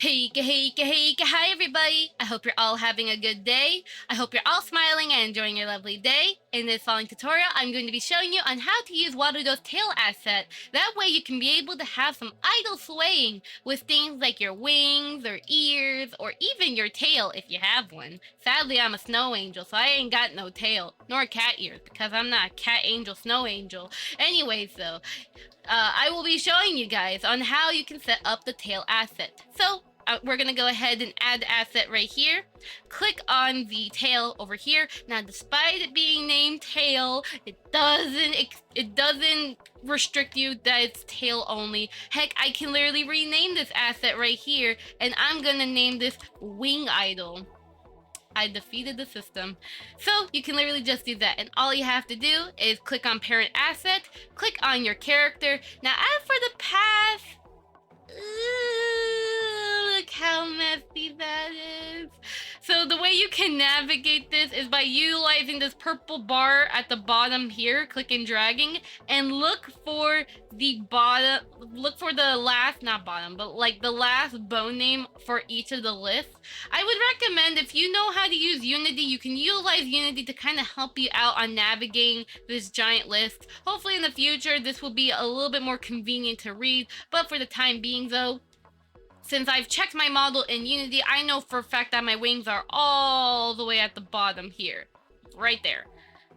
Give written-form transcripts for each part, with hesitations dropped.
Hi everybody! I hope you're all having a good day. I hope you're all smiling and enjoying your lovely day. In this following tutorial, I'm going to be showing you on how to use Warudo's tail asset. That way you can be able to have some idle swaying with things like your wings or ears or even your tail if you have one. Sadly, I'm a snow angel, so I ain't got no tail, nor cat ears because I'm not a cat angel, snow angel. Anyways though, I will be showing you guys on how you can set up the tail asset. So we're gonna go ahead and add the asset right here. Click on the tail over here. Now, despite it being named tail, it doesn't restrict you that it's tail only. Heck, I can literally rename this asset right here, and I'm gonna name this wing idol. I defeated the system. So you can literally just do that. And all you have to do is click on parent asset, click on your character. Now as for the path, look how messy that is. So the way you can navigate this is by utilizing this purple bar at the bottom here, click and dragging, and look for the last, not bottom, but like the last bone name for each of the lists. I would recommend, if you know how to use Unity, you can utilize Unity to kind of help you out on navigating this giant list. Hopefully in the future this will be a little bit more convenient to read, but for the time being though, since I've checked my model in Unity, I know for a fact that my wings are all the way at the bottom here, right there.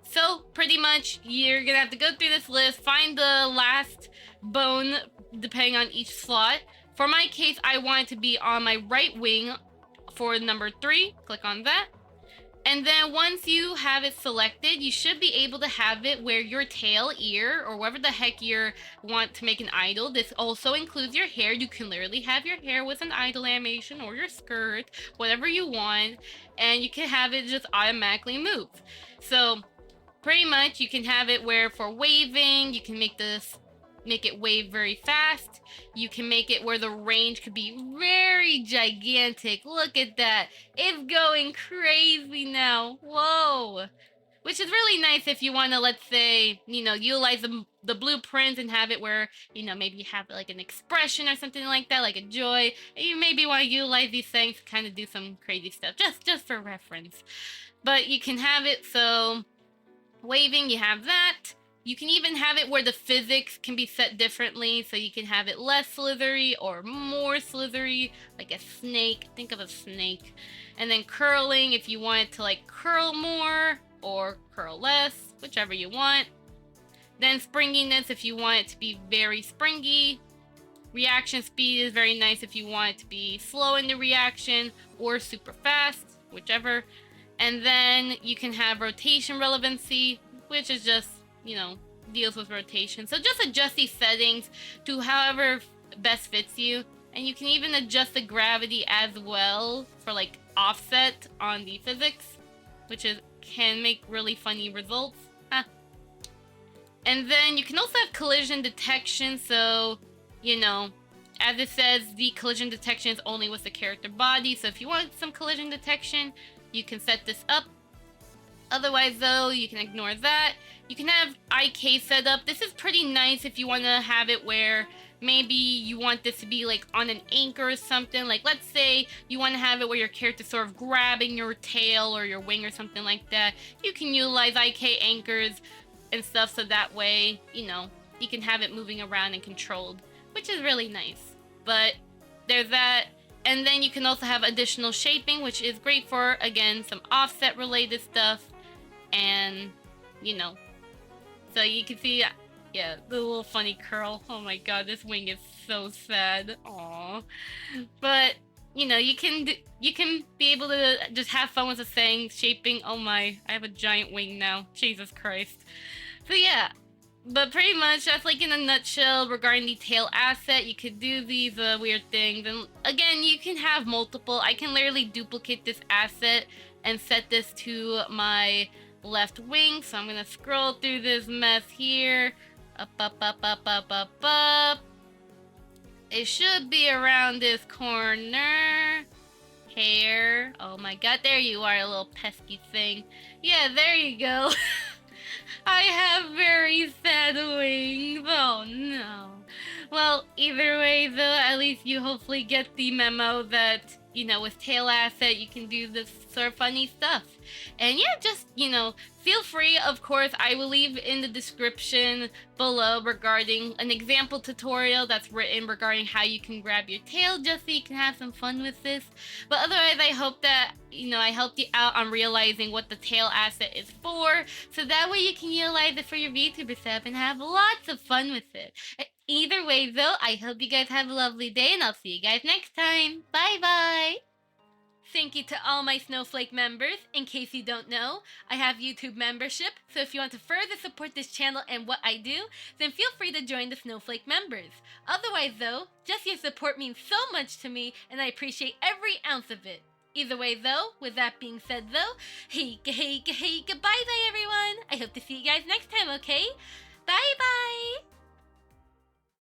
So pretty much you're gonna have to go through this list, find the last bone depending on each slot. For my case, I want it to be on my right wing for number 3, click on that. And then once you have it selected, you should be able to have it where your tail, ear, or whatever the heck you want to make an idol. This also includes your hair. You can literally have your hair with an idol animation or your skirt, whatever you want, and you can have it just automatically move. So pretty much you can have it where for waving, you can make it wave very fast. You can make it where the range could be very gigantic. Look at that. It's going crazy now. Whoa. Which is really nice if you want to, let's say, utilize the blueprint and have it where, maybe you have like an expression or something like that, like a joy. And you maybe want to utilize these things to kind of do some crazy stuff, just for reference. But you can have it so waving, you have that. You can even have it where the physics can be set differently, so you can have it less slithery or more slithery, like a snake. Think of a snake. And then curling, if you want it to like curl more or curl less, whichever you want. Then springiness, if you want it to be very springy. Reaction speed is very nice if you want it to be slow in the reaction or super fast, whichever. And then you can have rotation relevancy, which is just, deals with rotation. So just adjust these settings to however best fits you. And you can even adjust the gravity as well for like offset on the physics, which can make really funny results. And then you can also have collision detection. So, as it says, the collision detection is only with the character body. So if you want some collision detection, you can set this up. Otherwise though, you can ignore that. You can have IK set up. This is pretty nice if you want to have it where maybe you want this to be like on an anchor or something. Like let's say you want to have it where your character's sort of grabbing your tail or your wing or something like that. You can utilize IK anchors and stuff so that way, you can have it moving around and controlled, which is really nice. But there's that. And then you can also have additional shaping, which is great for, again, some offset related stuff. And, so you can see, yeah, the little funny curl. Oh my god, this wing is so sad. Aww. But, you can be able to just have fun with the saying, shaping. Oh my, I have a giant wing now. Jesus Christ. So yeah. But pretty much, that's like in a nutshell regarding the tail asset. You could do these weird things. And again, you can have multiple. I can literally duplicate this asset and set this to my left wing. So I'm going to scroll through this mess here. Up, up, up, up, up, up, up. It should be around this corner. Hair. Oh my god, there you are, a little pesky thing. Yeah, there you go. I have very sad wings. Oh no. Well, either way though, at least you hopefully get the memo that, with tail asset you can do this sort of funny stuff. And yeah, just, feel free, of course, I will leave in the description below regarding an example tutorial that's written regarding how you can grab your tail just so you can have some fun with this. But otherwise, I hope that, I helped you out on realizing what the tail asset is for, so that way you can utilize it for your VTuber setup and have lots of fun with it. Either way, though, I hope you guys have a lovely day, and I'll see you guys next time. Bye bye! Thank you to all my Snowflake members. In case you don't know, I have YouTube membership, so if you want to further support this channel and what I do, then feel free to join the Snowflake members. Otherwise though, just your support means so much to me, and I appreciate every ounce of it. Either way though, with that being said though, hey goodbye everyone! I hope to see you guys next time, okay? Bye bye!